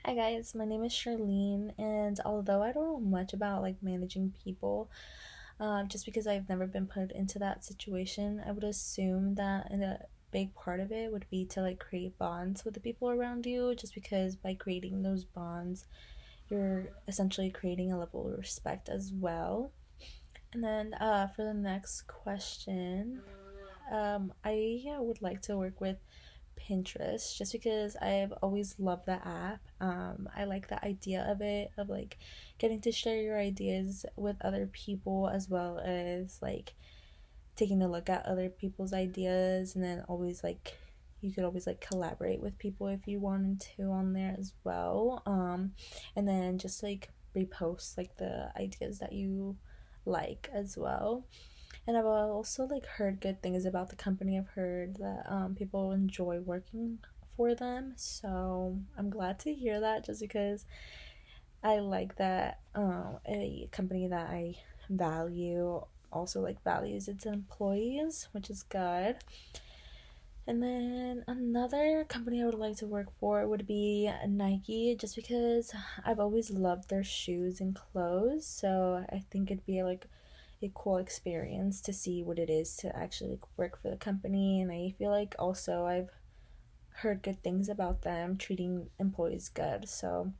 Hi guys, my name is Charlene, and although I don't know much about like managing people, just because I've never been put into that situation, I would assume that a big part of it would be to like create bonds with the people around you, just because by creating those bonds, you're essentially creating a level of respect as well. And then for the next question, I would like to work with Pinterest just because I've always loved the app. I like the idea of it, of like getting to share your ideas with other people as well as like taking a look at other people's ideas, and then always like you could always like collaborate with people if you wanted to on there as well. And then just like repost like the ideas that you like as well. And I've also like heard good things about the company. I've heard that people enjoy working for them. So I'm glad to hear that just because I like that a company that I value also like values its employees, which is good. And then another company I would like to work for would be Nike, just because I've always loved their shoes and clothes. So I think it'd be like a cool experience to see what it is to actually like, work for the company. And I feel like also I've heard good things about them treating employees good. So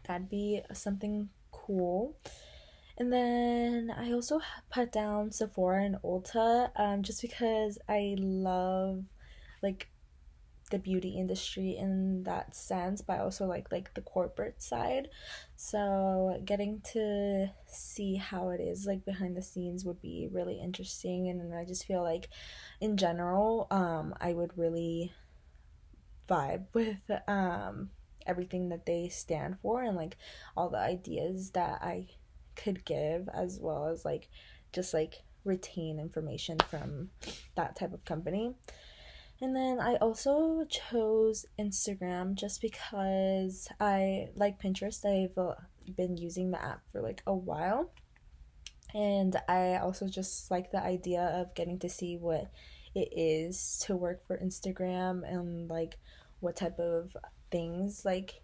that'd be something cool. And then I also put down Sephora and Ulta, just because I love like the beauty industry in that sense, but I also like the corporate side. So getting to see how it is like behind the scenes would be really interesting, and I just feel like in general, I would really vibe with everything that they stand for and like all the ideas that I could give, as well as like just like retain information from that type of company. And then I also chose Instagram just because I like Pinterest. I've been using the app for like a while. And I also just like the idea of getting to see what it is to work for Instagram and like what type of things like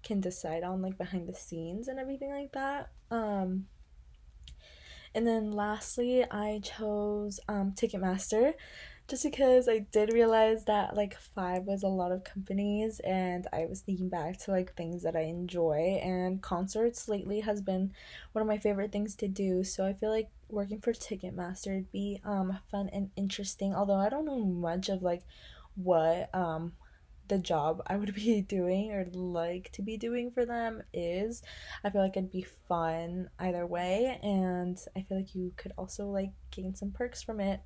can decide on like behind the scenes and everything like that. And then lastly, I chose Ticketmaster just because I did realize that like five was a lot of companies, and I was thinking back to like things that I enjoy, and concerts lately has been one of my favorite things to do. So I feel like working for Ticketmaster would be fun and interesting. Although I don't know much of like what the job I would be doing or like to be doing for them is. I feel like it'd be fun either way, and I feel like you could also like gain some perks from it.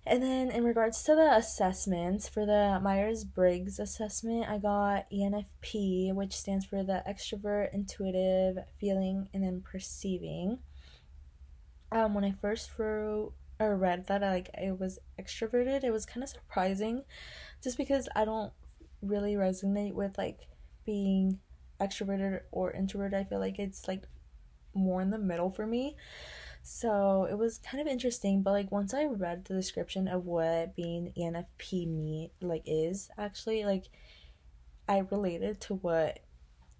And then in regards to the assessments, for the Myers-Briggs assessment, I got ENFP, which stands for the extrovert, intuitive, feeling, and then perceiving. When I first wrote or read that I was extroverted, it was kind of surprising just because I don't really resonate with like being extroverted or introverted. I feel like it's like more in the middle for me. So it was kind of interesting, but like once I read the description of what being ENFP me like is actually like I related to what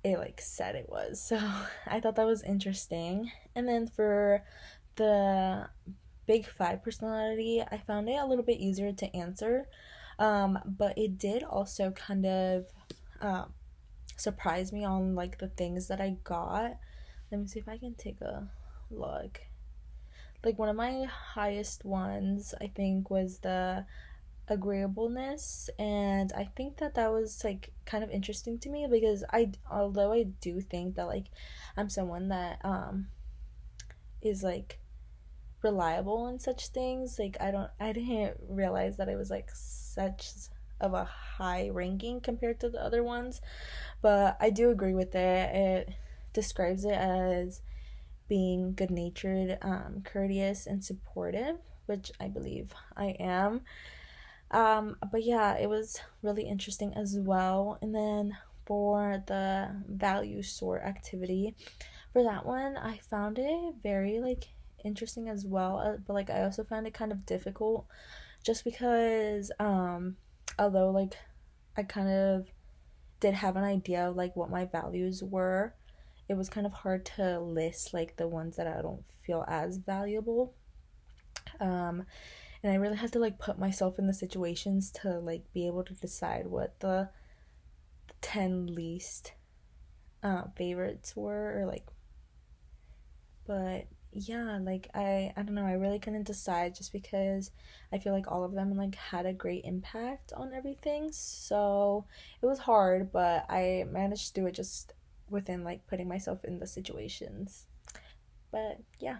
it like said it was. So I thought that was interesting. And then for the big five personality, I found it a little bit easier to answer. But it did also kind of um, surprise me on like the things that I got. Let me see if I can take a look. Like one of my highest ones, I think, was the agreeableness, and I think that that was like kind of interesting to me because although I do think that like I'm someone that is like reliable in such things. Like I didn't realize that it was like such of a high ranking compared to the other ones, but I do agree with it. It describes it as being good natured, courteous, and supportive, which I believe I am. But yeah, it was really interesting as well. And then for the value sort activity, for that one, I found it very like interesting as well. But like I also found it kind of difficult, just because although like I kind of did have an idea of like what my values were, it was kind of hard to list like the ones that I don't feel as valuable. Um, and I really had to like put myself in the situations to like be able to decide what the 10 least favorites were, or like, but yeah, like I don't know, I really couldn't decide just because I feel like all of them like had a great impact on everything. So it was hard, but I managed to do it just within like putting myself in the situations. But yeah.